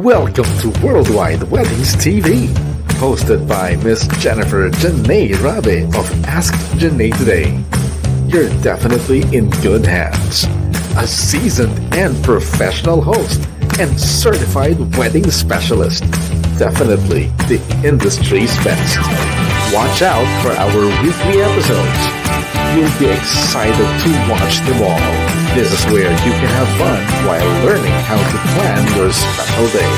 Welcome to Worldwide Weddings TV, hosted by Miss Jennifer Janae Rabe of Ask Janae Today. You're definitely in good hands. A seasoned and professional host and certified wedding specialist. Definitely the industry's best. Watch out for our weekly episodes. You'll be excited to watch them all. This is where you can have fun while learning how to plan your special day.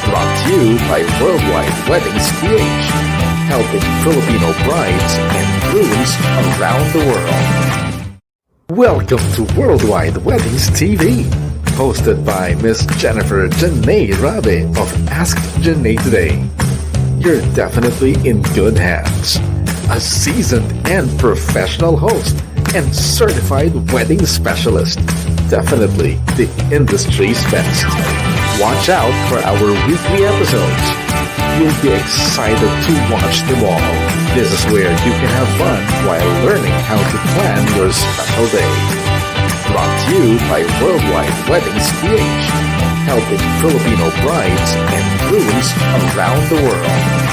Brought to you by Worldwide Weddings PH, helping Filipino brides and grooms around the world. Welcome to Worldwide Weddings TV, hosted by Miss Jennifer Janae Rabe of Ask Janae Today. You're definitely in good hands. A seasoned and professional host and certified wedding specialist. Definitely the industry's best. Watch out for our weekly episodes. You'll be excited to watch them all. This is where you can have fun while learning how to plan your special day. Brought to you by Worldwide Weddings PH, helping Filipino brides and grooms around the world.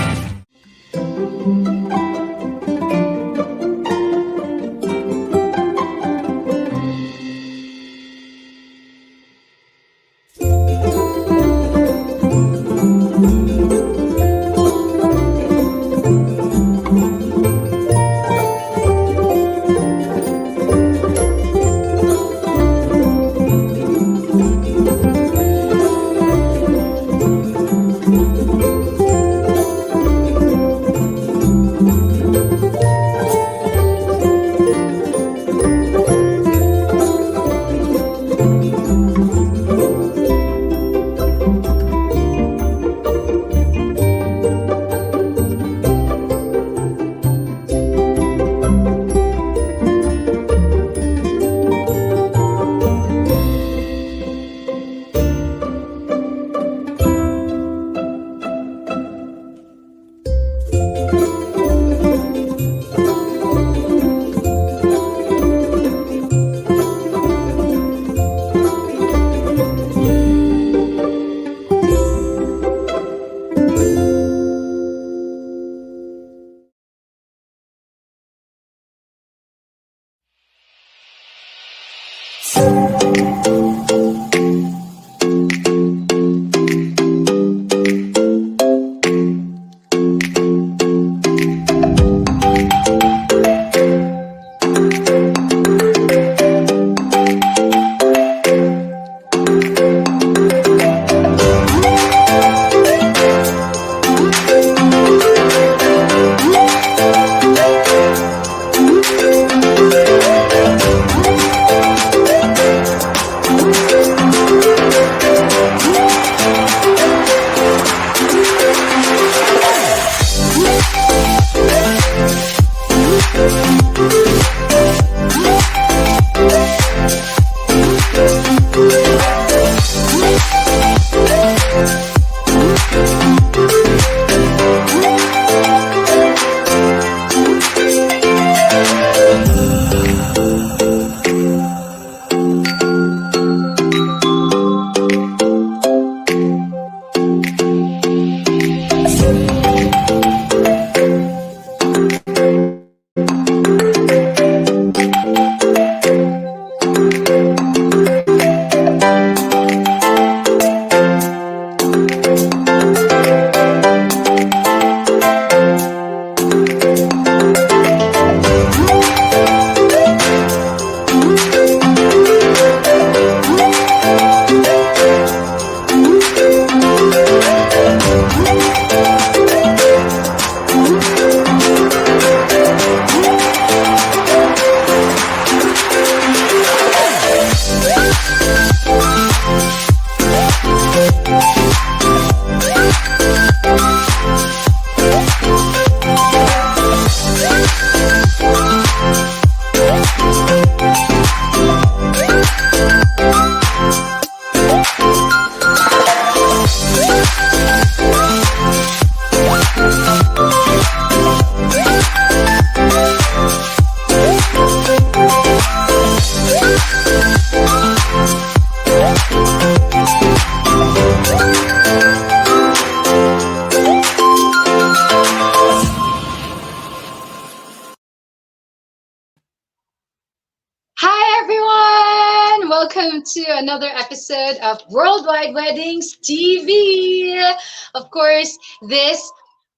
welcome to another episode of Worldwide Weddings TV. Of course, this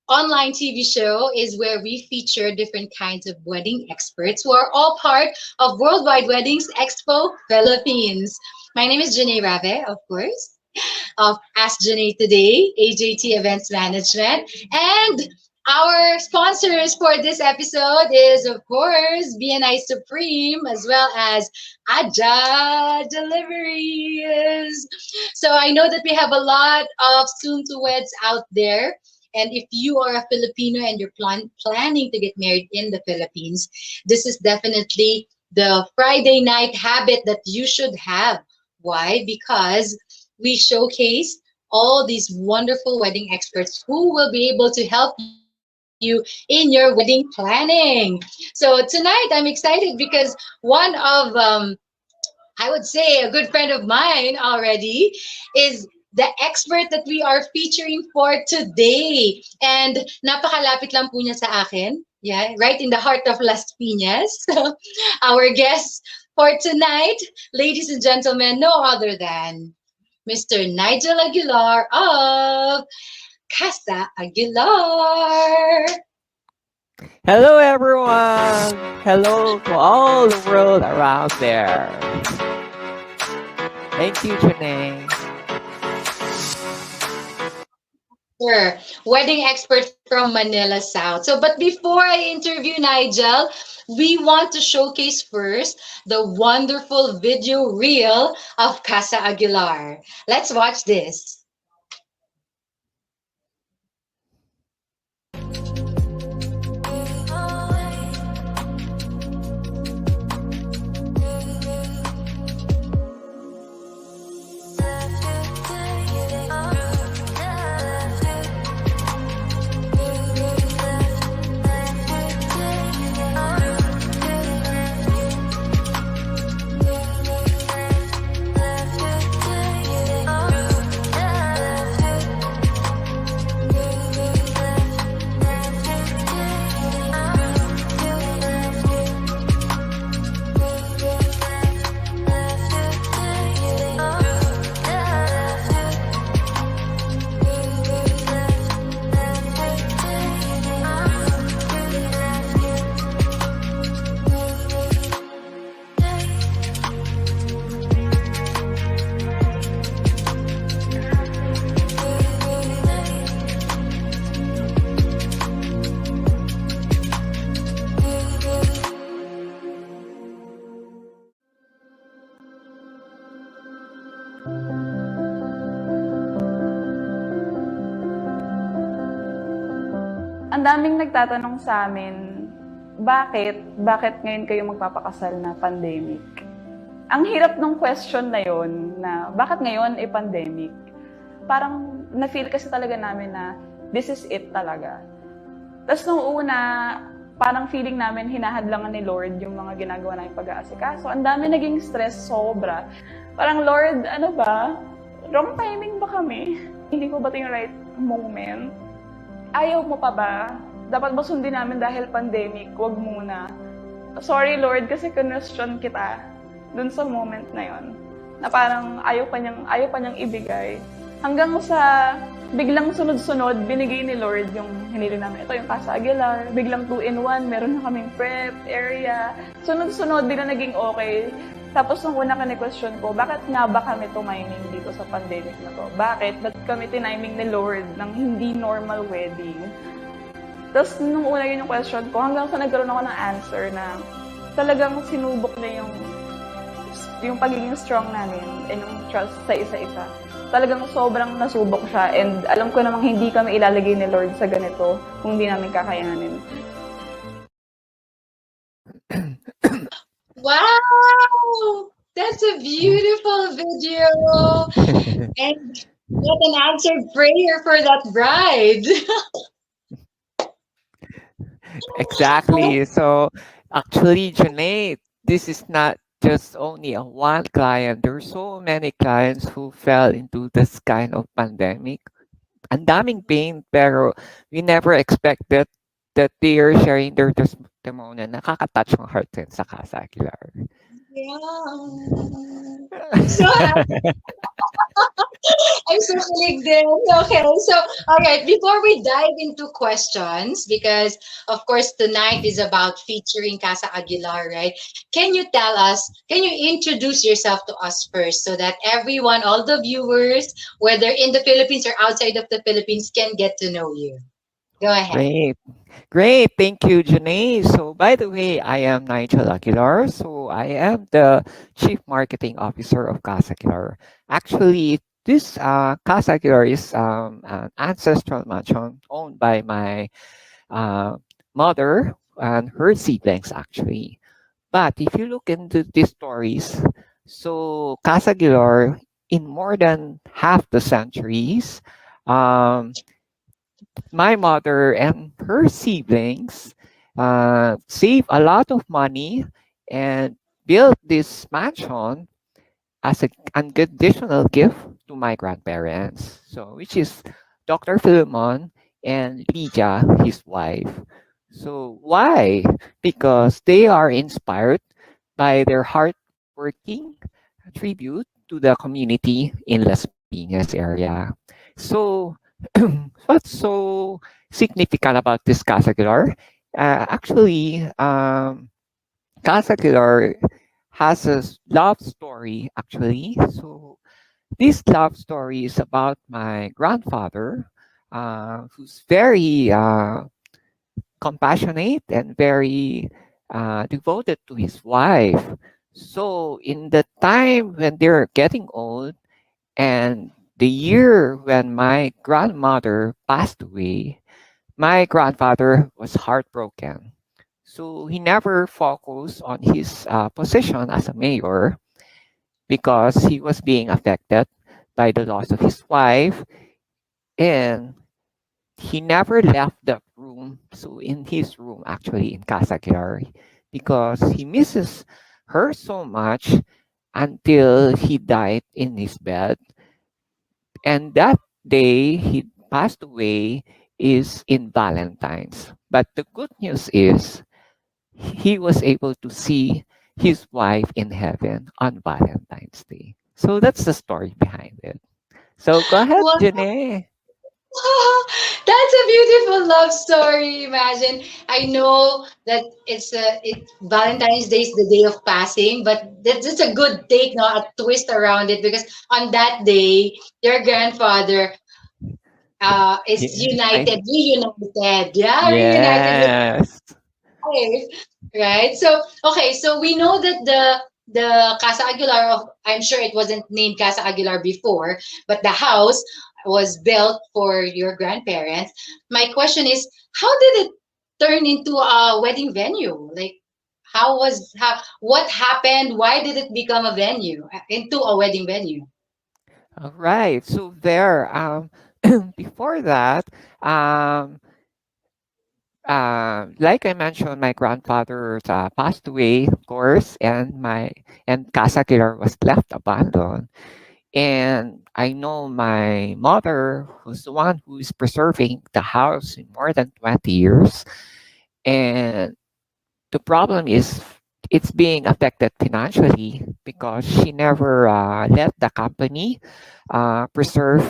online TV show is where we feature different kinds of wedding experts who are all part of Worldwide Weddings Expo Philippines. My name is Janae Rave, of course, of Ask Janae Today, AJT Events Management. And our sponsors for this episode is, of course, BNI Supreme as well as Aja Deliveries. So I know that we have a lot of soon to weds out there. And if you are a Filipino and you're planning to get married in the Philippines, this is definitely the Friday night habit that you should have. Why? Because we showcase all these wonderful wedding experts who will be able to help you in your wedding planning. So tonight I'm excited because one of I would say a good friend of mine already is the expert that we are featuring for today. And napakalapit lang po niya sa akin. Yeah, right in the heart of Las Piñas. Our guest for tonight, ladies and gentlemen, no other than Mr. Nigel Aguilar of Casa Aguilar. Hello, everyone. Hello to all the world around there. Thank you, Janae. Sure. Wedding expert from Manila South. So, but before I interview Nigel, we want to showcase first the wonderful video reel of Casa Aguilar. Let's watch this. Ang daming nagtatanong sa amin, bakit ngayon kayo magpapakasal na pandemic? Ang hirap ng question na yon na bakit ngayon pandemic? Parang na-feel kasi talaga namin na this is it talaga. Tapos nung una, parang feeling namin hinahadlangan ni Lord yung mga ginagawa namin pag-aasikaso. Ang dami naging stress, sobra. Parang, Lord, ano ba? Wrong timing ba kami? Hindi ko ba ito yung right moment? Ayaw mo pa ba? Dapat ba sundin namin dahil pandemic? Huwag muna. Sorry Lord, kasi kinwestiyon kita dun sa moment na yon. Na parang ayaw pa niyang ibigay. Hanggang sa biglang sunod-sunod, binigay ni Lord yung hinili namin. Ito yung Casa Aguilar. Biglang 2-in-1, meron na kaming prep area. Sunod-sunod, biglang naging okay. Tapos nung una question ko, bakit nga ba kami tumiming dito sa pandemic na to? Bakit? Ba't kami tiniming ni Lord ng hindi normal wedding? Tapos nung una yun yung question ko, hanggang sa nagkaroon ako ng answer na talagang sinubok na yung pagiging strong namin and yung trust sa isa-isa. Talagang sobrang nasubok siya and alam ko namang hindi kami ilalagay ni Lord sa ganito kung hindi namin kakayanin. Wow! That's a beautiful video. And what an answered prayer for that bride. Exactly. So, actually, Janae, this is not just only a one client. There are so many clients who fell into this kind of pandemic. Ang daming pain, pero we never expected that they are sharing their testimony. Nakaka-touch ang heart din sa Casa Aguilar. Yeah. I'm so I'm so kilig din. Okay, so all right, before we dive into questions, because of course tonight is about featuring Casa Aguilar, right? Can you tell us, can you introduce yourself to us first so that everyone, all the viewers, whether in the Philippines or outside of the Philippines, can get to know you? Go ahead. Great. Great. Thank you, Janae. So, by the way, I am Nigel Aguilar. So, I am the Chief Marketing Officer of Casa Aguilar. Actually, this Casa Aguilar is an ancestral mansion owned by my uh, mother and her siblings, actually. But if you look into these stories, so Casa Aguilar, in more than half the centuries, um, my mother and her siblings save a lot of money and built this mansion as a unconditional gift to my grandparents. So, which is Dr. Philemon and Lydia, his wife. So, why? Because they are inspired by their hardworking tribute to the community in Las Piñas area. So, what's so significant about this Casa Aguilar? Actually, Casa Aguilar has a love story, actually. So, this love story is about my grandfather, who's very compassionate and very devoted to his wife. So, in the time when they're getting old, and the year when my grandmother passed away, my grandfather was heartbroken. So he never focused on his position as a mayor because he was being affected by the loss of his wife, and he never left the room. So in his room, actually in Casa Aguilar, because he misses her so much until he died in his bed. And that day he passed away is in Valentine's. But the good news is he was able to see his wife in heaven on Valentine's Day. So that's the story behind it. So go ahead, Wow. Janae. That's a beautiful love story. Imagine. I know that Valentine's Day is the day of passing, but that's just a good take, no, a twist around it because on that day, your grandfather is Yeah, reunited. Yeah, reunited with yes. life, right? So okay, so we know that the Casa Aguilar of, I'm sure it wasn't named Casa Aguilar before, but the house was built for your grandparents. My question is, how did it turn into a wedding venue? Like, how what happened? Why did it become a venue into a wedding venue? All right. So there, before that, um, like I mentioned, my grandfather passed away, of course, and Casa Aguilar was left abandoned. And I know my mother was the one who is preserving the house in more than 20 years. And the problem is it's being affected financially because she never let the company preserve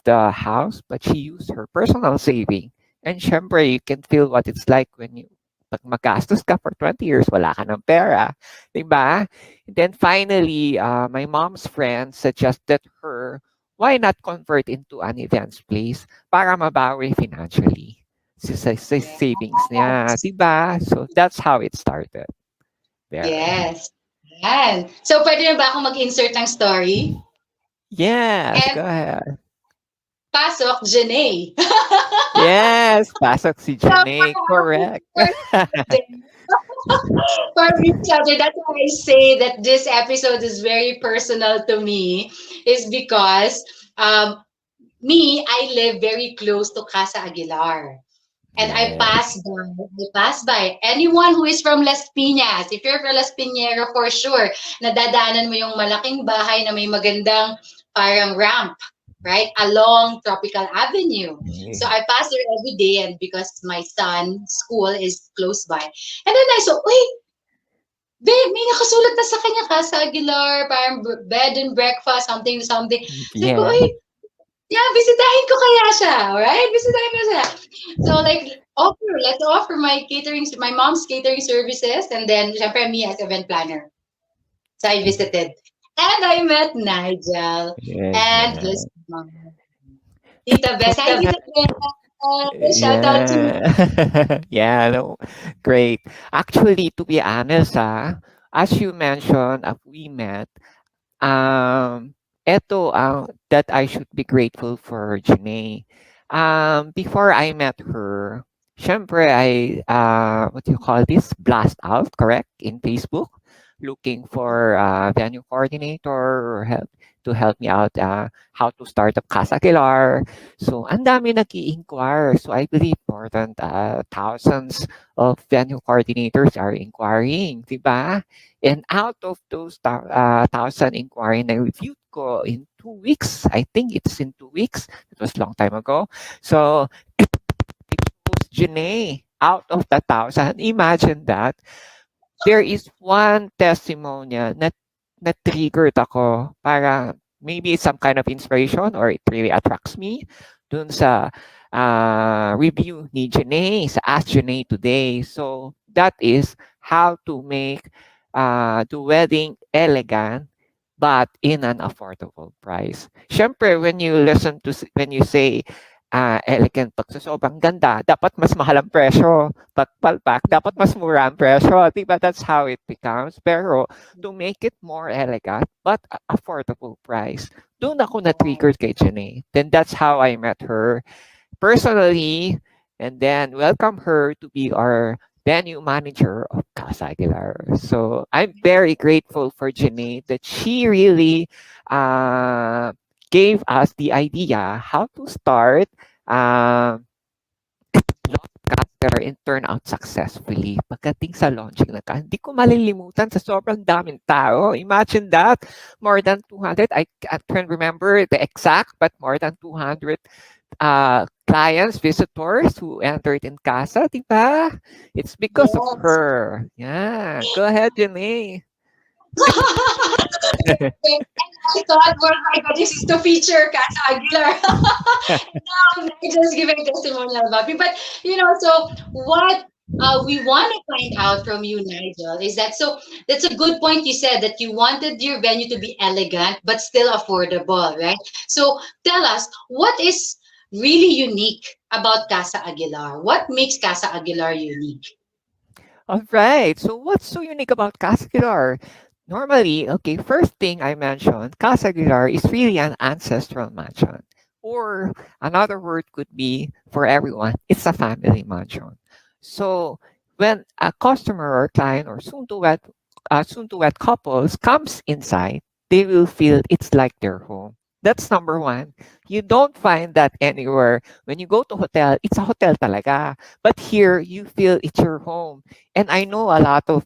the house, but she used her personal saving. And syempre, you can feel what it's like when you pag magastos ka for 20 years, wala ka ng pera. Diba? And then finally, my mom's friend suggested her, why not convert into an events place para mabawi financially sa savings niya. Yes. Diba? So that's how it started there. Yes. Yan. So, pwede na ba ako mag-insert ng story? Yes, And go ahead. pasok, Janae. Yes, pasok si So, Janae. Correct. for each other. That's why I say that this episode is very personal to me, is because um, I live very close to Casa Aguilar. And Yes. I pass by. Anyone who is from Las Piñas, if you're from Las Piñero, for sure, nadadaanan mo yung malaking bahay na may magandang parang ramp, right? Along Tropical Avenue. So Okay. I pass there every day, and because my son's school is close by. And then I saw, wait, Babe, may nakasulat na sa kanya, Casa Aguilar, parang bed and breakfast, something, something. Sabi ko, Yeah. uy, yeah, bisitahin ko kaya siya, alright? Bisitahin ko siya. So, like, let's offer my mom's catering services, and then, syempre, me as event planner. So, I visited. And I met Nigel Yeah. and his Yeah. mom, Tita Bess. Hi, Tita Bess. Shout out to you. Yeah. Yeah, no, great. Actually, to be honest, as you mentioned, we met, eto ang that I should be grateful for Janae. Before I met her, syempre what do you call this? Blast out, correct? In Facebook, looking for venue coordinator or help to help me out how to start a Casa Aguilar. So, ang dami nag-i-inquire. So, I believe more than thousands of venue coordinators are inquiring, di ba? And out of those thousand inquiry na reviewed ko in 2 weeks, I think it's in 2 weeks. It was a long time ago. So, it was Janae out of the thousand. Imagine that. There is one testimonial na triggered ako para maybe it's some kind of inspiration or it really attracts me dun sa review ni Janae sa Ask Janae Today. So that is how to make the wedding elegant but in an affordable price. Siyempre, when you say elegant, pag sa sobrang ganda, dapat mas mahal ang presyo. Pag palpak, dapat mas mura ang presyo. Diba? That's how it becomes. Pero, to make it more elegant, but affordable price, doon ako na-trigger kay Janae. Then that's how I met her personally, and then welcome her to be our venue manager of Casa Aguilar. So I'm very grateful for Janae that she really uh, gave us the idea how to start Caster and turn out successfully. Pagdating sa launching na hindi ko malilimutan sa sobrang daming tao. Imagine that. More than 200. I can't remember the exact, but more than 200 clients, visitors who entered in Casa, di ba? It's because of Yes. her. Yeah. Go ahead, Jenny. And I thought, well, my God, this is to feature Casa Aguilar. Now, I just giving testimonial about me. But, so what we want to find out from you, Nigel, is that so that's a good point you said that you wanted your venue to be elegant but still affordable, right? So tell us, what is really unique about Casa Aguilar? What makes Casa Aguilar unique? All right. So what's so unique about Casa Aguilar? Normally, okay, first thing I mentioned, Casa Aguilar is really an ancestral mansion. Or another word could be for everyone, it's a family mansion. So when a customer or client or soon to wed couples comes inside, they will feel it's like their home. That's number one. You don't find that anywhere. When you go to hotel, it's a hotel talaga. But here, you feel it's your home. And I know a lot of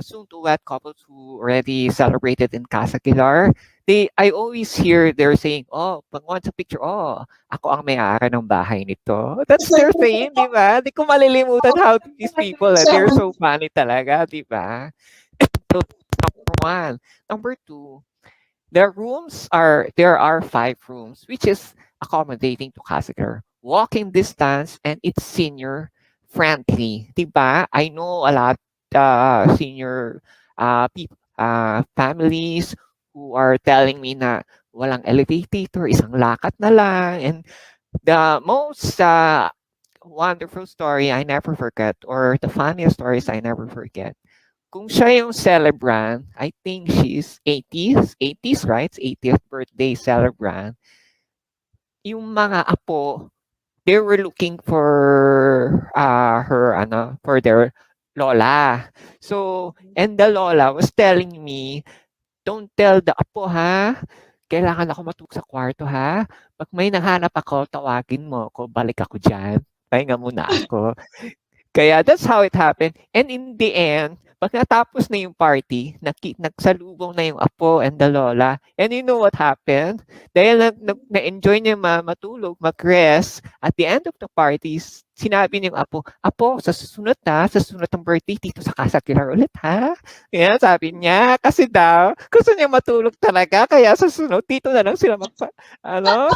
soon to wed couples who already celebrated in Casa Aguilar, I always hear they're saying, oh, pag want sa picture, oh, ako ang may-ari ng bahay nito. That's their saying, di ba? Di ko malilimutan how these people, they're so funny talaga, di ba? So, number one. Number two, there are 5 rooms, which is accommodating to Casa Aguilar. Walking distance and it's senior friendly. Diba? I know a lot senior people, families who are telling me na walang elevator, isang lakad na lang. And the most wonderful story I never forget, or the funniest stories I never forget, kung siya yung celebrant, I think she's 80s, right? 80th birthday celebrant. Yung mga apo, they were looking for for their lola. So, and the lola was telling me, don't tell the apo ha, kailangan ako matulog sa kwarto ha. Pag may nanghanap ako, tawagin mo ako, balik ako dyan. Pahinga muna ako. Kaya that's how it happened. And in the end, pag natapos na yung party, nagsalubong na yung apo and the lola. And you know what happened? Dahil na-enjoy niya matulog, mag-rest, at the end of the parties, sinabi niya yung apo, sa susunod ng birthday, dito sa Casa Aguilar ulit, ha? Yan, sabi niya. Kasi daw, gusto niya matulog talaga, kaya sa sunod, dito na lang sila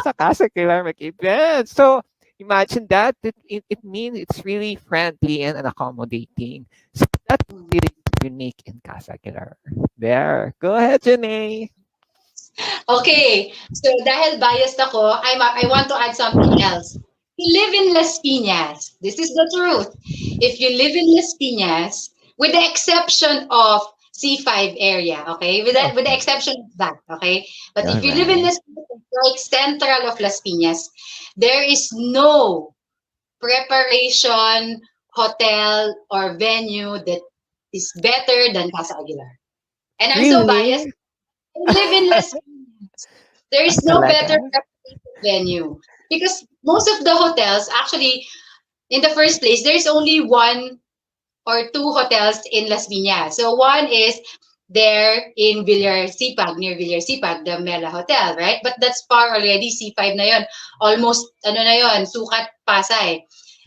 sa Casa Aguilar mag-event. So, imagine that. It means it's really friendly and accommodating. So that's really unique in Casa Aguilar. There. Go ahead, Janae. Okay, so dahil biased ako, I want to add something else. You live in Las Piñas. This is the truth. If you live in Las Piñas, with the exception of C5 area, okay? With the exception of that, okay? But if you live in Alright. Las Piñas, like central of Las Piñas, there is no preparation hotel or venue that is better than Casa Aguilar. And I'm so biased. Really? I live in Las Piñas. There is no Talaga? better preparation venue because most of the hotels actually in the first place there's only one or two hotels in Las Piñas. So one is there in Villar Sipag, near Villar Sipag, the Mela Hotel, right? But that's far already, C5 na yon. Almost, na yon, Sukat, Pasay.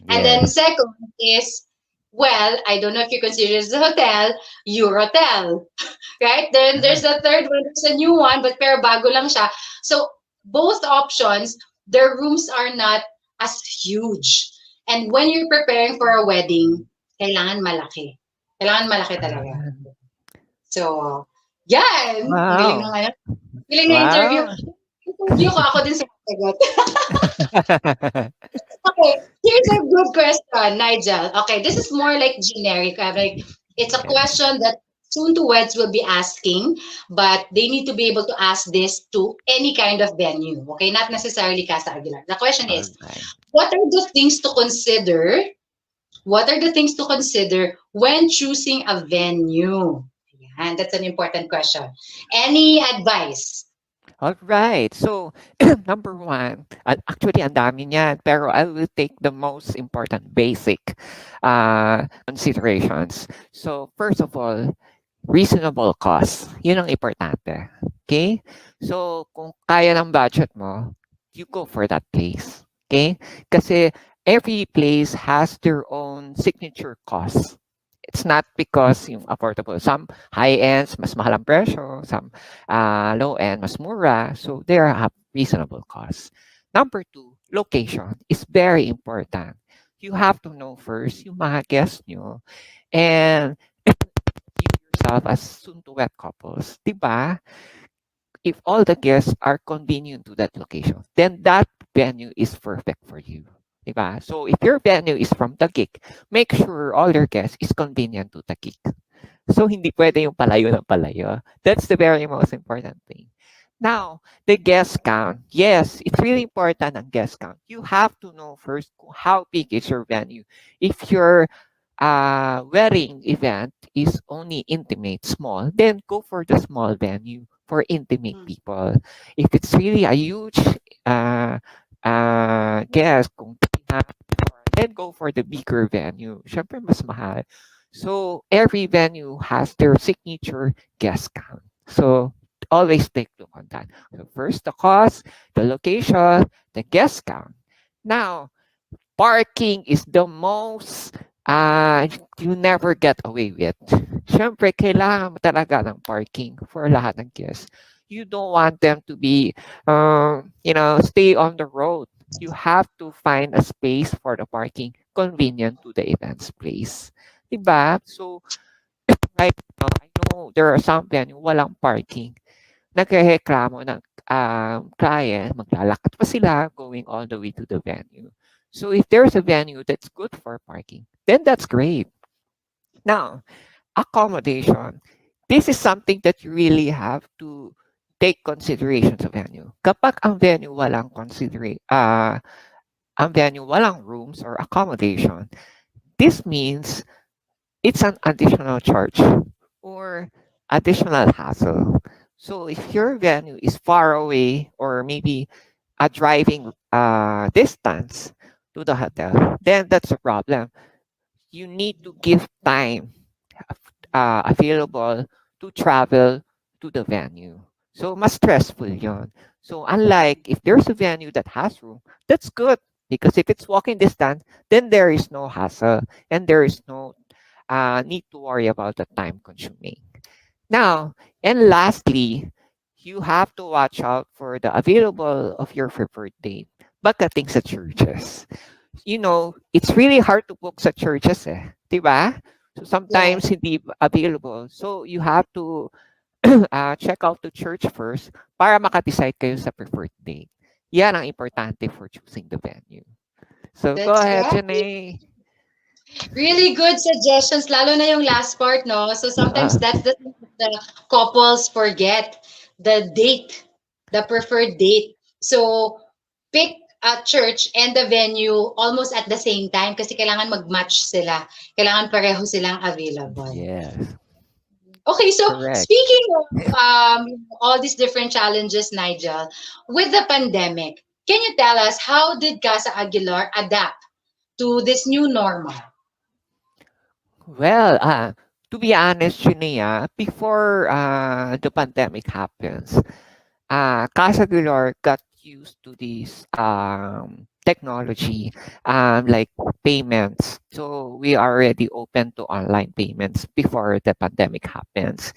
And then Yes. second is, well, I don't know if you consider this a hotel, Eurotel, right? Then there's the third one, there's a new one, but pero bago lang siya. So both options, their rooms are not as huge. And when you're preparing for a wedding, kailangan malaki. Kailangan malaki talaga. So, yan. Ang galing na Wow. ngayon. Galing na interview. Wow. Interview ko ako din sa sagot. Okay, here's a good question, Nigel. Okay, this is more like generic. Like, it's a question that soon to weds will be asking, but they need to be able to ask this to any kind of venue. Okay, not necessarily Casa Aguilar. The question is, Alright. what are the things to consider? What are the things to consider when choosing a venue? And that's an important question. Any advice? Alright. So, number one, actually, ang dami niyan, pero I will take the most important basic considerations. So, first of all, reasonable cost. Yun ang importante. Okay? So, kung kaya ng budget mo, you go for that place. Okay? Kasi every place has their own signature cost. It's not because yung affordable. Some high-ends, mas mahal ang presyo. Some low-end, mas mura. So, they have reasonable costs. Number two, location is very important. You have to know first yung mga guests nyo. And you yourself as soon-to-wed couples. Diba? If all the guests are convenient to that location, then that venue is perfect for you. Diba? So if your venue is from Taguig, make sure all your guests is convenient to Taguig. So hindi pwede yung palayo ng palayo. That's the very most important thing. Now, the guest count. Yes, it's really important ang guest count. You have to know first how big is your venue. If your wedding event is only intimate, small, then go for the small venue for intimate people. If it's really a huge guest, kung then go for the bigger venue. Syempre, mas mahal. So, every venue has their signature guest count. So, always take a look on that. So first, the cost, the location, the guest count. Now, parking is the most you never get away with. Syempre, kailangan mo talaga ng parking for lahat ng guests. You don't want them to be, stay on the road. You have to find a space for the parking convenient to the event's place. Diba? So, right now, I know there are some venue walang parking. Nagrereklamo ng client, maglalakad pa sila going all the way to the venue. So if there's a venue that's good for parking, then that's great. Now, accommodation. This is something that you really have to take consideration sa venue. Kapag ang venue walang rooms or accommodation, this means it's an additional charge or additional hassle. So if your venue is far away or maybe a driving distance to the hotel, then that's a problem. you need to give time available to travel to the venue. So, mas stressful yon. So, unlike if there's a venue that has room, that's good because if it's walking distance, then there is no hassle and there is no need to worry about the time consuming. Now, and lastly, you have to watch out for the available of your preferred date. Pagdating sa churches, it's really hard to book sa churches eh. Diba? So Yes. sometimes hindi available. So you have to check out the church first para makadecide kayo sa preferred date. Yan ang importante for choosing the venue. So go That's ahead, right. Janae. Really good suggestions, lalo na yung last part, no? So sometimes Ah, that's the thing that the couples forget, the date, the preferred date. So pick a church and the venue almost at the same time kasi kailangan mag-match sila. Kailangan pareho silang available. yes, Okay, so correct. speaking of all these different challenges, Nigel, with the pandemic, can you tell us how did Casa Aguilar adapt to this new normal? Well, to be honest, Shania, before the pandemic happens, Casa Aguilar got used to this technology, like payments. So we are already open to online payments before the pandemic happens.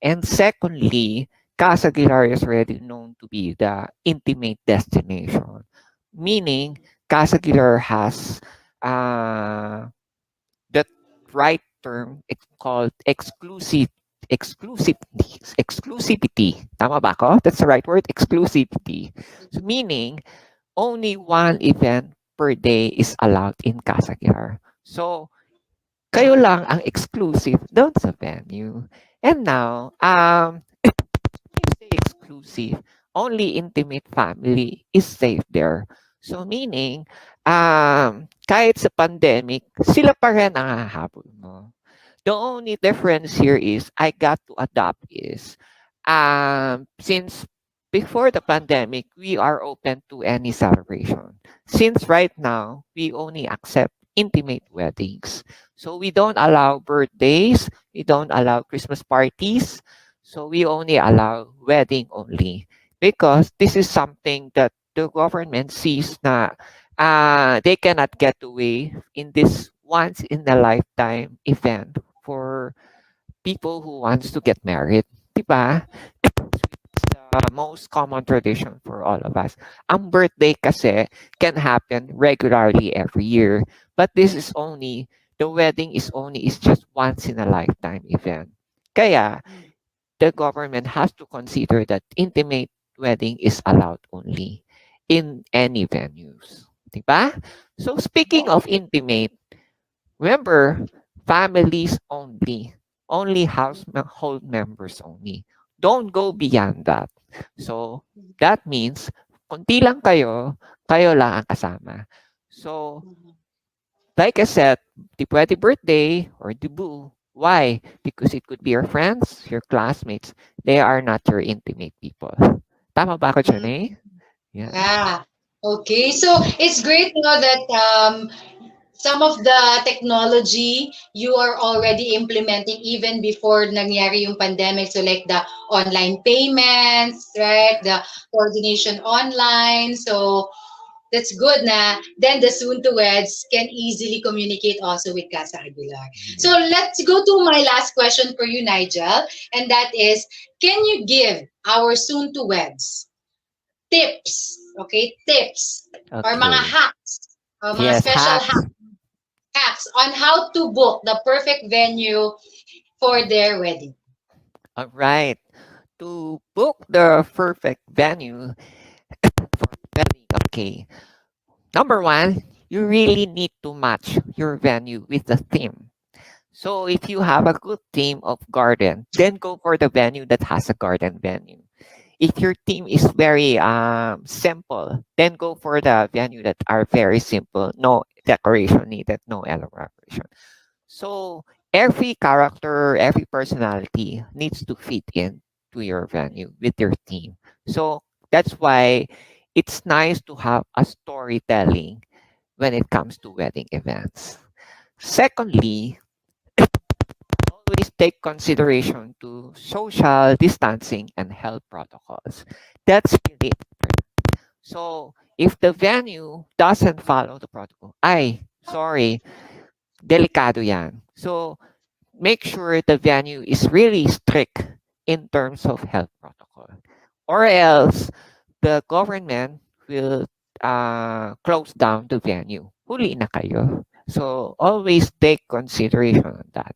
And secondly, Casa Aguilar is already known to be the intimate destination, meaning Casa Aguilar has the right term. It's called exclusivity. Tama ba ako? That's the right word, exclusivity. So meaning only one event per day is allowed in Casa Aguilar. So kayo lang ang exclusive doon sa venue. And now, you say exclusive, only intimate family is safe there. So meaning, kahit sa pandemic, sila pa rin ang hahabol mo. The only difference here is I got to adapt is since before the pandemic, we are open to any celebration. Since right now, we only accept intimate weddings. So we don't allow birthdays, we don't allow Christmas parties. So we only allow wedding only because this is something that the government sees na they cannot get away in this once in a lifetime event for people who wants to get married. Diba? It's the most common tradition for all of us. Ang birthday kasi can happen regularly every year. But the wedding is just once in a lifetime event. Kaya, the government has to consider that intimate wedding is allowed only in any venues. Diba? So speaking of intimate, remember, families only. Only household members only. Don't go beyond that. So, that means, konti lang kayo, kayo lang ang kasama. So, like I said, di pwede birthday or debut. Why? Because it could be your friends, your classmates. They are not your intimate people. Tama ba ako, Janae? Yeah. Yeah. Okay. So it's great to know that some of the technology you are already implementing even before nangyari yung pandemic. So like the online payments, right? The coordination online. So that's good na then the soon to weds can easily communicate also with Casa Aguilar. So let's go to my last question for you, Nigel, and that is, can you give our soon to weds tips, okay, tips or mga Okay. hacks, mga Yes, special hacks. hacks on how to book the perfect venue for their wedding? All right. To book the perfect venue for wedding, okay. Number one, you really need to match your venue with the theme. So if you have a good theme of garden, then go for the venue that has a garden venue. If your theme is very simple, then go for the venue that are very simple, no decoration needed, no elaboration. So every character, every personality needs to fit in to your venue with your theme. So that's why it's nice to have a storytelling when it comes to wedding events. Secondly, always take consideration to social distancing and health protocols. That's really important. So if the venue doesn't follow the protocol, sorry, delikado yan. So make sure the venue is really strict in terms of health protocol. Or else the government will close down the venue. Huli na kayo. So always take consideration on that.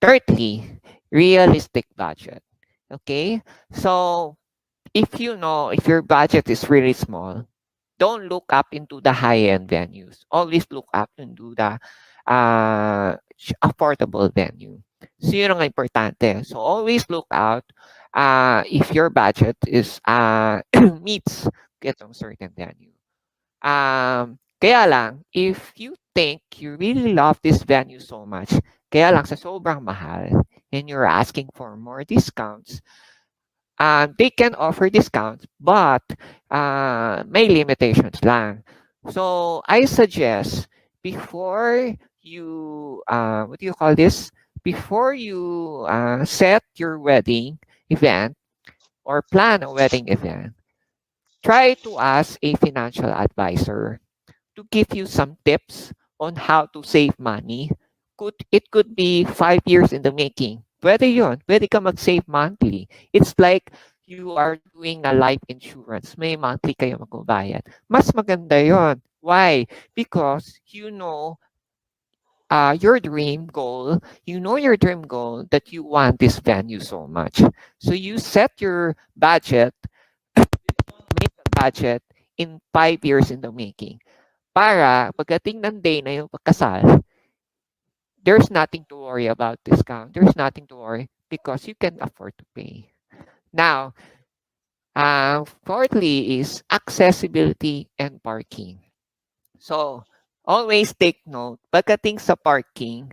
Thirdly, realistic budget. Okay? So if your budget is really small, don't look up into the high-end venues. Always look up into the affordable venue. So yun ang importante. So always look out if your budget is meets getong certain venue. Kaya lang, if you think you really love this venue so much, kaya lang sa sobrang mahal, and you're asking for more discounts, they can offer discounts, but may limitations lang. So I suggest before you, what do you call this? Before you set your wedding event or plan a wedding event, try to ask a financial advisor to give you some tips on how to save money. It could be 5 years in the making. Pwede yun. Pwede ka mag-save monthly. It's like you are doing a life insurance. May monthly kayo magbabayad. Mas maganda yon. Why? Because you know your dream goal that you want this venue so much. So you set your budget, make a budget in 5 years in the making. Para pagdating ng day na yung pagkasal, there's nothing to worry about discount. There's nothing to worry because you can afford to pay. Now, fourthly is accessibility and parking. So, always take note, pagdating sa parking,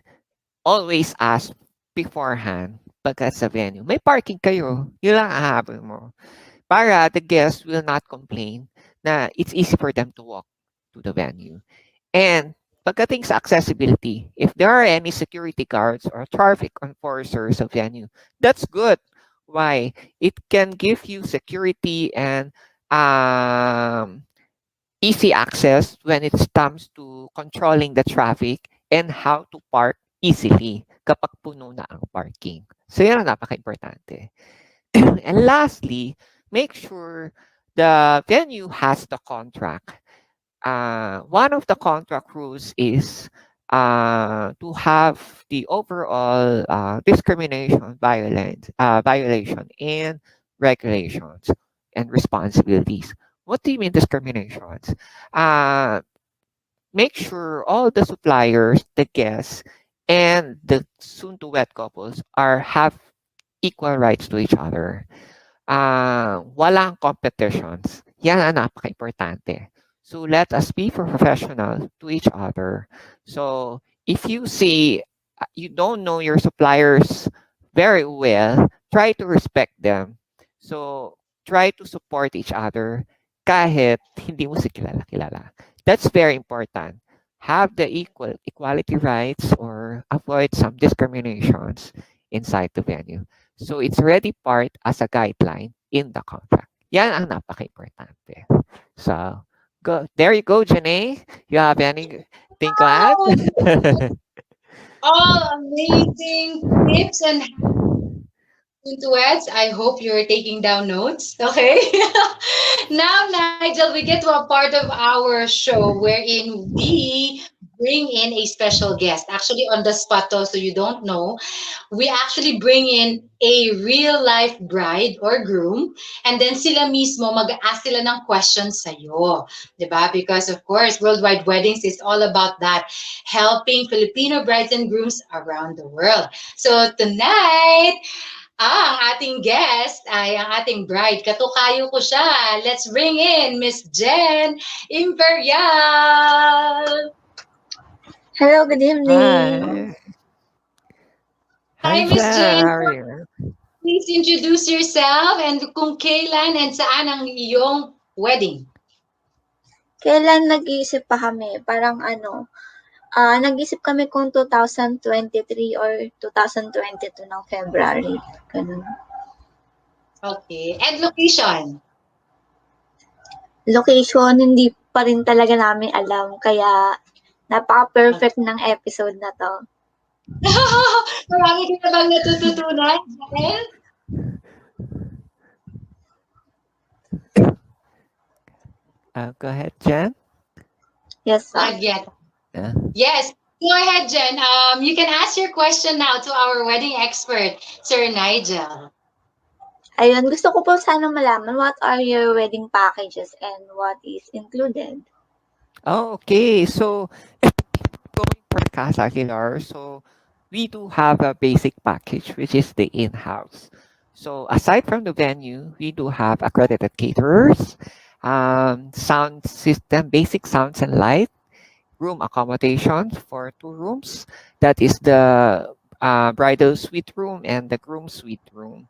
always ask beforehand pagka sa venue. May parking kayo, yun lang ahabol mo. Para the guests will not complain na it's easy for them to walk to the venue. And pagdating sa accessibility, if there are any security guards or traffic enforcers sa venue, that's good. Why? It can give you security and easy access when it comes to controlling the traffic and how to park easily kapag puno na ang parking. So yan ang napaka-importante. And lastly, make sure the venue has the contract. One of the contract rules is to have the overall violation and regulations and responsibilities. What do you mean discriminations? Make sure all the suppliers, the guests, and the soon-to-wed couples have equal rights to each other. Walang competitions. Yan ang napaka-importante. So let us be professional to each other. So if you see you don't know your suppliers very well, try to respect them. So try to support each other kahit hindi mo sila kilala. That's very important. Have the equality rights or avoid some discriminations inside the venue. So it's already part as a guideline in the contract. Yan ang napaka-importante. So, there you go, Janae. You have anything to add? Wow! All amazing tips and into ads. I hope you're taking down notes. Okay. Now, Nigel, we get to a part of our show wherein we bring in a special guest. Actually, on the spot, though, so you don't know, we actually bring in a real life bride or groom, and then sila mismo mag-ask sila ng questions sa'yo. Diba? Because, of course, Worldwide Weddings is all about that, helping Filipino brides and grooms around the world. So, tonight, ang ating guest ay ang ating bride. Katukayo ko siya. Let's bring in Miss Jen Imperial. Hello, good evening. Hi. Hi, Hi, Miss Jen. Jen. How are you? Please introduce yourself and kung kailan and saan ang iyong wedding. Kailan nag-iisip pa kami? Parang Nag-isip kami kung 2023 or 2022 ng February. Ganun. Okay. And location? Location, hindi pa rin talaga namin alam. Kaya, napaka-perfect ng episode na to. Marami ka na bang natututunan, Jael? Go ahead, Jen. Yes, sir. Not yet. Yeah. Yes. Go ahead, Jen. You can ask your question now to our wedding expert, Sir Nigel. Ayun, gusto ko po sana malaman what are your wedding packages and what is included? Oh, okay. So, going for Casa Aguilar, so we do have a basic package, which is the in-house. So, aside from the venue, we do have accredited caterers, sound system, basic sounds and light, room accommodations for 2 rooms. That is the bridal suite room and the groom suite room.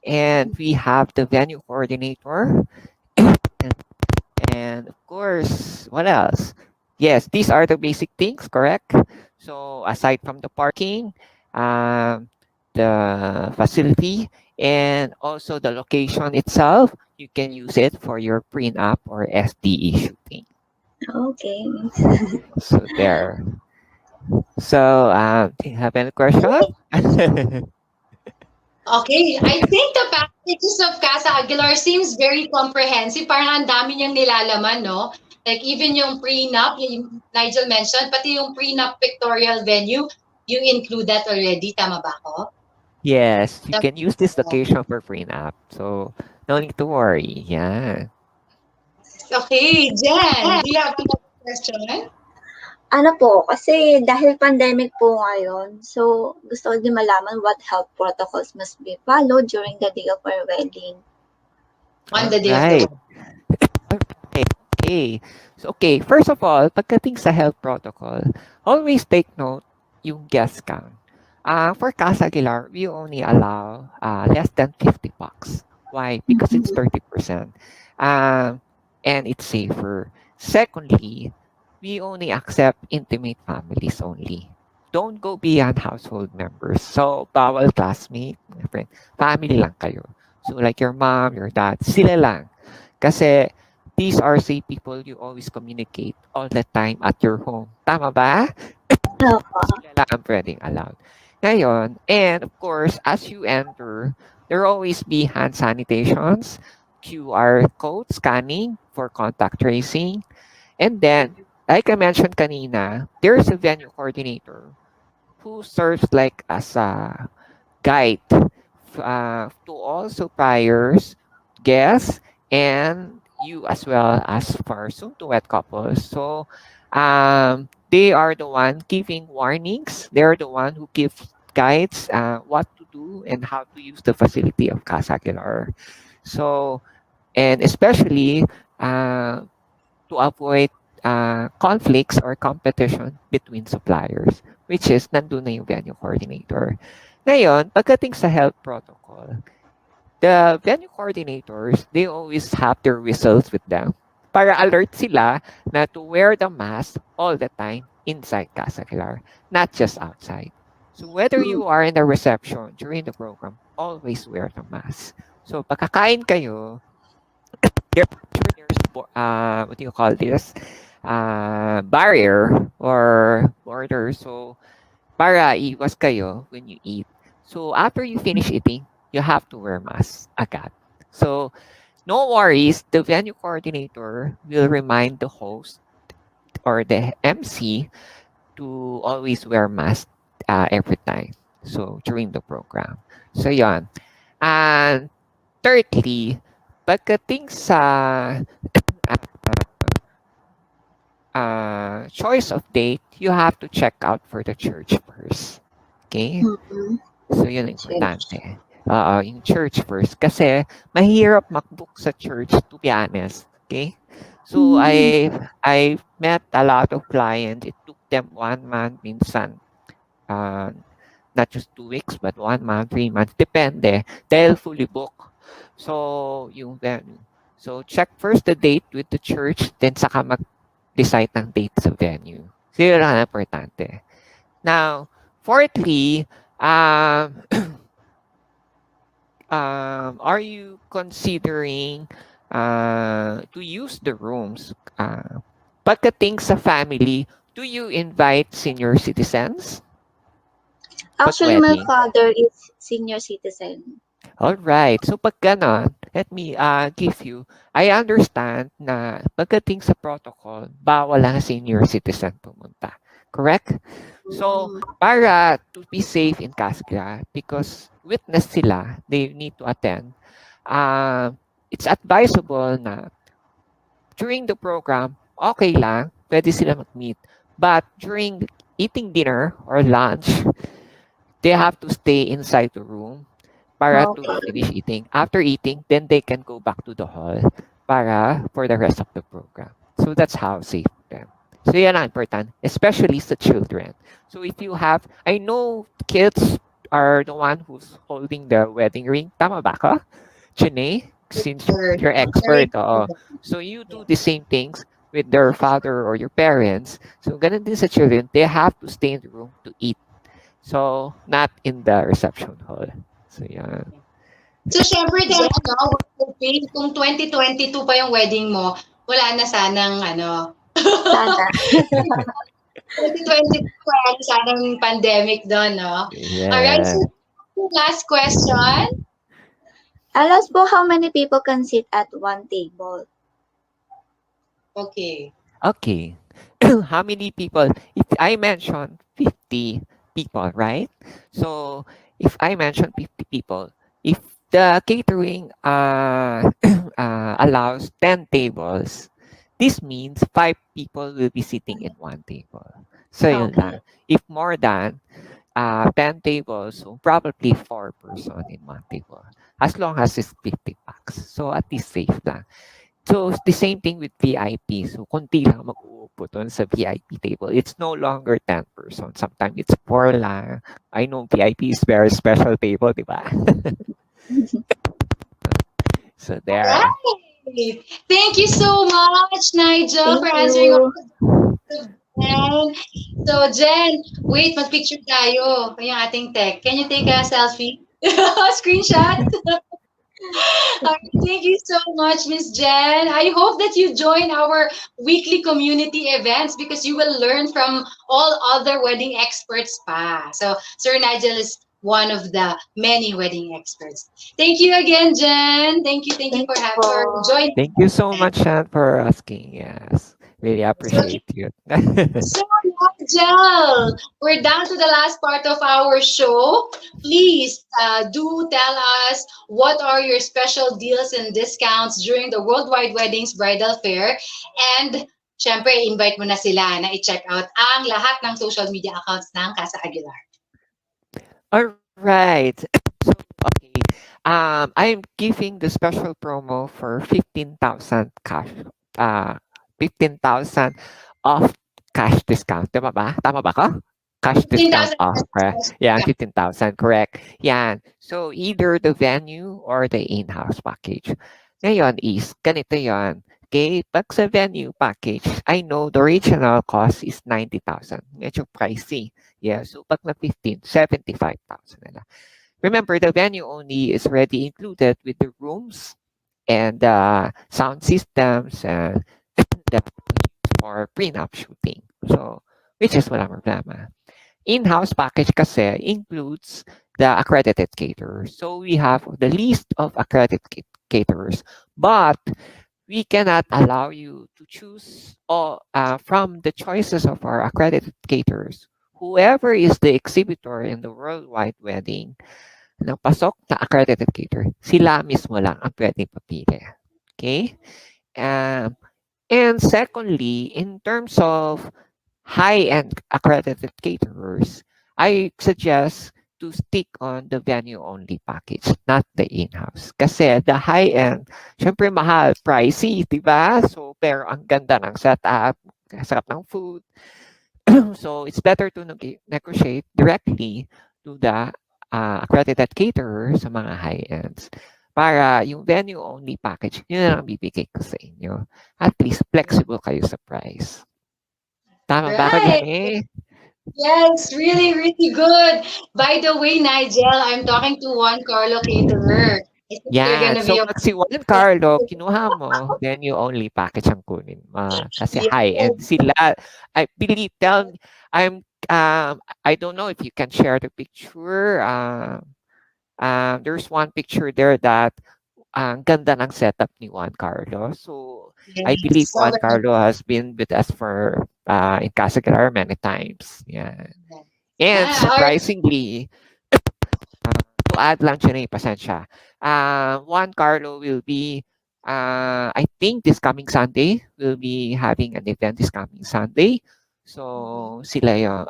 And we have the venue coordinator. And of course, what else? Yes, these are the basic things, correct? So aside from the parking, the facility, and also the location itself, you can use it for your prenup or SDE shooting. Okay. So there. So do you have any question? Okay, I think the packages of Casa Aguilar seems very comprehensive. Parang ang dami niyang nilalaman, no? Like even yung prenup, yung Nigel mentioned, pati yung prenup pictorial venue, you include that already. Tama ba ako? Yes, you can use this location for prenup. So no need to worry. Yeah. Okay, Jen, do you have another question? Ano po, kasi dahil pandemic po ngayon, so gusto ko din malaman what health protocols must be followed during the day of our wedding. On the day of the Right. Okay. So, okay, first of all, pagdating sa health protocol, always take note yung guest count. For Casa Aguilar, we only allow less than 50 bucks. Why? Because it's 30%. And it's safer. Secondly, we only accept intimate families only. Don't go beyond household members. So, bawal classmate, my friend. Family lang kayo. So, like your mom, your dad, sila lang. Kasi, these are say people you always communicate all the time at your home. Tama ba? Sila lang ang pwedeng allowed. Ngayon, and of course, as you enter, there will always be hand sanitations, QR code scanning for contact tracing, and then, like I mentioned kanina, there's a venue coordinator who serves like as a guide to all suppliers, guests, and you as well as for soon-to-wed couples. So, they are the one giving warnings. They're the one who give guides what to do and how to use the facility of Casa Aguilar. So, and especially to avoid conflicts or competition between suppliers, which is nandun na yung venue coordinator. Ngayon, pagdating sa health protocol, the venue coordinators, they always have their whistles with them para alert sila na to wear the mask all the time inside Casa Aguilar, not just outside. So whether you are in the reception during the program, always wear the mask. So pagkakain kayo, there's what do you call this? Barrier or border. So para iwas kayo when you eat. So after you finish eating, you have to wear mask agad. So no worries, the venue coordinator will remind the host or the MC to always wear mask every time. So during the program. So yon. And thirdly, pagdating sa choice of date, you have to check out for the church first. Okay? So, yun ang importante. Yung church first. Kasi, mahirap makbook sa church, to be honest. Okay? So, I met a lot of clients. It took them 1 month, minsan, not just 2 weeks, but 1 month, 3 months. Depende. Dahil fully book. So, yung venue. So, check first the date with the church, then saka mag-decide ng date sa venue. So, yun ang importante. Now, fourthly, are you considering to use the rooms? Pagdating sa family, do you invite senior citizens pag Actually, my wedding? father is senior citizen. All right. So pag ganon, let me give you, I understand na pagdating sa protocol, bawal ang senior citizen pumunta. Correct? So, Mm. para to be safe in Casa Aguilar, because witness sila, they need to attend, it's advisable na during the program, okay lang, pwede sila mag-meet. But during eating dinner or lunch, they have to stay inside the room para to Okay. finish eating. After eating, then they can go back to the hall para for the rest of the program. So that's how safe them. So yan ang important, especially sa children. So if you have, I know kids are the one who's holding the wedding ring. Tama ba ka? Chine? Since Or you're expert, oo. So you do the same things with their father or your parents. So ganun din sa children, they have to stay in the room to eat. So not in the reception hall. So yeah. So, syempre din, we're hoping kung 2022 pa yung wedding mo, wala na sanang, Sana. 2022 wala na sanang pandemic doon, no? Alright, Yeah. so last question. Alas po, how many people can sit at one table? Okay. Okay. How many people? If I mentioned 50 people, right? So if I mention 50 people, if the catering allows 10 tables, this means 5 people will be sitting in one table. So yun Okay. lang. If more than 10 tables, so probably 4 person in one table. As long as it's 50 packs. So at least safe lang. So it's the same thing with VIP. So konti lang mag-uupo doon sa VIP table. It's no longer 10 person. Sometimes it's 4 lang. I know VIP is very special table, di ba? So there. Right. Thank you so much, Nigel, Thank for answering all you. the questions. So, Jen, wait, mag-picture tayo. Yung ating tech. Can you take a selfie? Screenshot? Thank you so much, Miss Jen. I hope that you join our weekly community events because you will learn from all other wedding experts pa. So, Sir Nigel is one of the many wedding experts. Thank you again, Jen. Thank you Thank for you for po. joining. Thank you so much, Shan, for asking. Yes. Really So, appreciate you. So, Nigel, we're down to the last part of our show. Please do tell us what are your special deals and discounts during the Worldwide Weddings Bridal Fair. And, syempre, invite mo na sila na i-check out ang lahat ng social media accounts ng Casa Aguilar. All right. So, okay. I'm giving the special promo for 15,000 cash. 15,000 off cash discount. Tama ba? Tama ba ka? Cash discount 15,000 off. Correct? pesos. Yeah, 15,000. Correct. Yan. So, either the venue or the in-house package. Ngayon is, ganito yon. Okay, pag sa venue package, I know the original cost is 90,000. Medyo pricey. Yeah, so pag na 15, 75,000 na lang. Remember, the venue only is already included with the rooms and sound systems and the for prenup shooting. So, which is walang problema. In-house package kasi includes the accredited caterers. So, we have the list of accredited caterers. But, we cannot allow you to choose from the choices of our accredited caterers. Whoever is the exhibitor in the worldwide wedding ng pasok na accredited caterer, sila mismo lang ang pwedeng papili. Okay? And secondly, in terms of high-end accredited caterers, I suggest to stick on the venue-only package, not the in-house. Kasi the high-end, syempre mahal, pricey, di ba? So, pero ang ganda ng setup, sarap ng food. So, it's better to negotiate directly to the accredited caterer sa mga high-ends. Para yung venue-only package, yun na lang bibigay ko sa inyo. At least flexible kayo sa price. Tama ba ako, Right. Janae? Yes, really, really good. By the way, Nigel, I'm talking to Juan Carlo Caterer. I think you're Yeah, gonna so be a pag si Juan Carlo kinuha mo, then you only package ang kunin mo. Kasi yes. high-end sila. I believe, I'm, I don't know if you can share the picture. There's one picture there that ang ganda ng setup ni Juan Carlo. So, I believe Yes. Juan Carlo has been with us for in Casa Aguilar many times. Yeah. And Yeah. All right. surprisingly, to add lang Chinay, pasensya. Juan Carlo will be, I think this coming Sunday, will be having an event this coming Sunday. So, sila yung,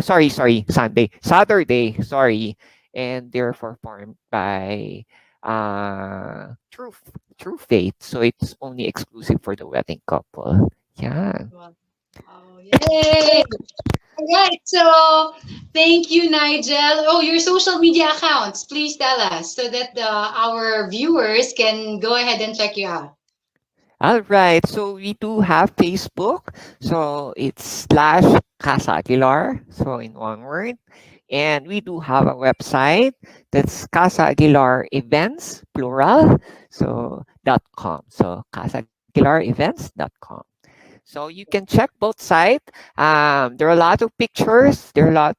sorry, Sunday. Saturday, sorry. And they're performed by True, True Faith. So, it's only exclusive for the wedding couple. Yeah. Wow. Yay. All right. So thank you, Nigel. Oh, your social media accounts, please tell us so that our viewers can go ahead and check you out. All right. So we do have Facebook. So it's slash Casa Aguilar. So in one word. And we do have a website that's Casa Aguilar Events, plural. So .com. So Casa Aguilar Events.com. So you can check both sites. There are a lot of pictures. There are a lot.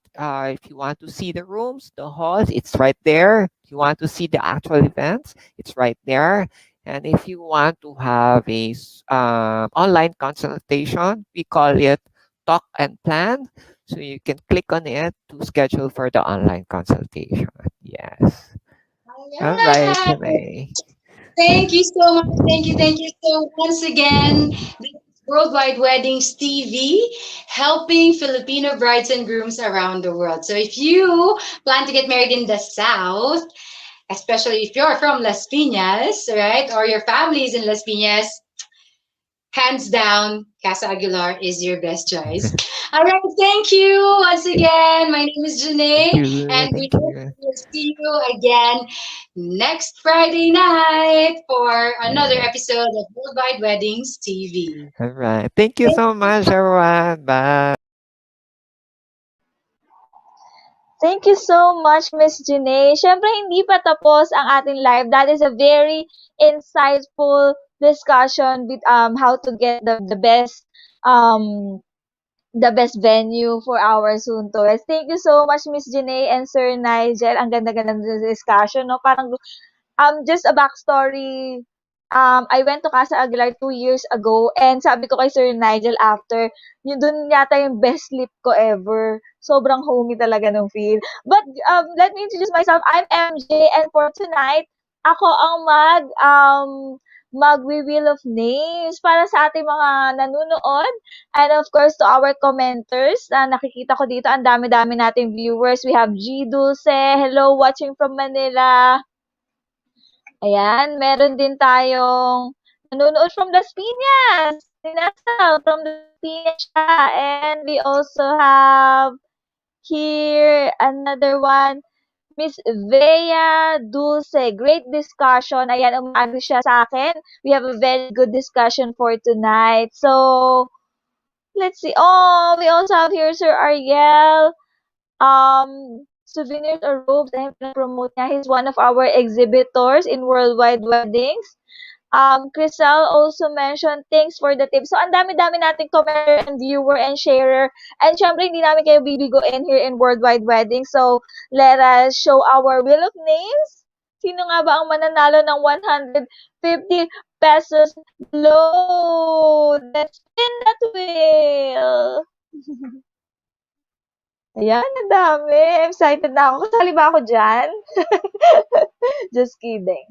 If you want to see the rooms, the halls, it's right there. If you want to see the actual events, it's right there. And if you want to have a online consultation, we call it Talk and Plan. So you can click on it to schedule for the online consultation. Yes. All All right, right. Janae. Thank you so much. Thank you. Thank you. So once again, this is Worldwide Weddings TV, helping Filipino brides and grooms around the world. So if you plan to get married in the South, especially if you're from Las Piñas, right, or your family is in Las Piñas, hands down, Casa Aguilar is your best choice. All right, thank you once again. My name is Thank Janae, you. and we Thank hope you. we'll see you again next Friday night for another Yeah. episode of Worldwide Weddings TV. All right. Thank you so much, everyone. Bye. Thank you so much, Miss Janae. Siyempre, hindi pa tapos ang ating live. That is a very insightful discussion with how to get um the best venue for our soon to. Thank you so much, Miss Janae and Sir Nigel. Ang ganda-ganda ng discussion, no? Parang just a backstory. I went to Casa Aguilar 2 years ago and sabi ko kay Sir Nigel after, yun dun yata yung best sleep ko ever. Sobrang homey talaga ng feel. But let me introduce myself. I'm MJ and for tonight, ako ang mag-reveal of names para sa ating mga nanonood and of course to our commenters na nakikita ko dito ang dami-dami nating viewers. We have G Dulce, hello watching from Manila. Ayan, meron din tayong nanonood from Las Piñas. Si Nasal from Las Piñas siya. And we also have here another one, Miss Vea Dulce. Great discussion. Ayan, umagi siya sa akin. We have a very good discussion for tonight. So, let's see. Oh, we also have here Sir Ariel. Souvenirs or robes, ayan, promote niya. He's one of our exhibitors in Worldwide Weddings. Crisel also mentioned, thanks for the tip. So, ang dami-dami nating commenter and viewer and sharer. And syempre, hindi namin kayo bibigoin here in Worldwide Weddings. So, let us show our wheel of names. Sino nga ba ang mananalo ng 150 pesos load? Let's spin that wheel. Ayan, ang dami. Excited na ako. Kasali ba ako dyan? Just kidding.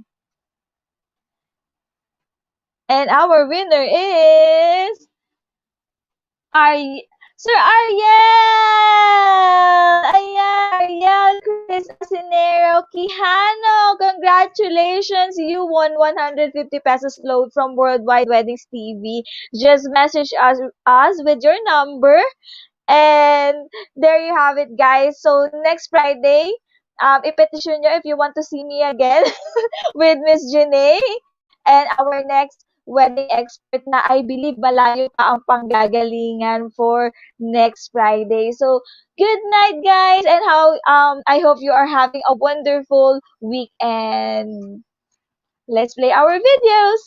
And our winner is Sir Ariel! Ayan, Ariel Chris Asinero Quijano. Congratulations! You won 150 pesos load from Worldwide Weddings TV. Just message us with your number. And there you have it, guys. So, next Friday, i-petition nyo if you want to see me again with Miss Janae and our next wedding expert na I believe malayo pa ang panggagalingan for next Friday. So, good night, guys, and I hope you are having a wonderful weekend. Let's play our videos.